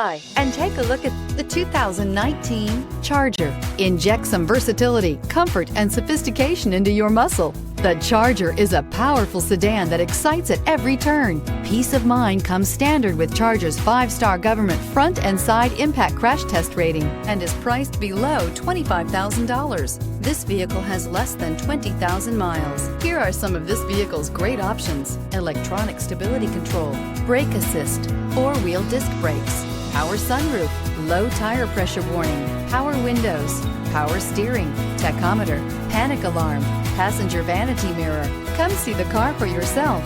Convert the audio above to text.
Hi, and take a look at the 2019 Charger. Inject some versatility, comfort, and sophistication into your muscle. The Charger is a powerful sedan that excites at every turn. Peace of mind comes standard with Charger's 5-star government front and side impact crash test rating and is priced below $25,000. This vehicle has less than 20,000 miles. Here are some of this vehicle's great options: electronic stability control, brake assist, 4-wheel disc brakes, power sunroof, low tire pressure warning, power windows, power steering, tachometer, panic alarm, passenger vanity mirror. Come see the car for yourself.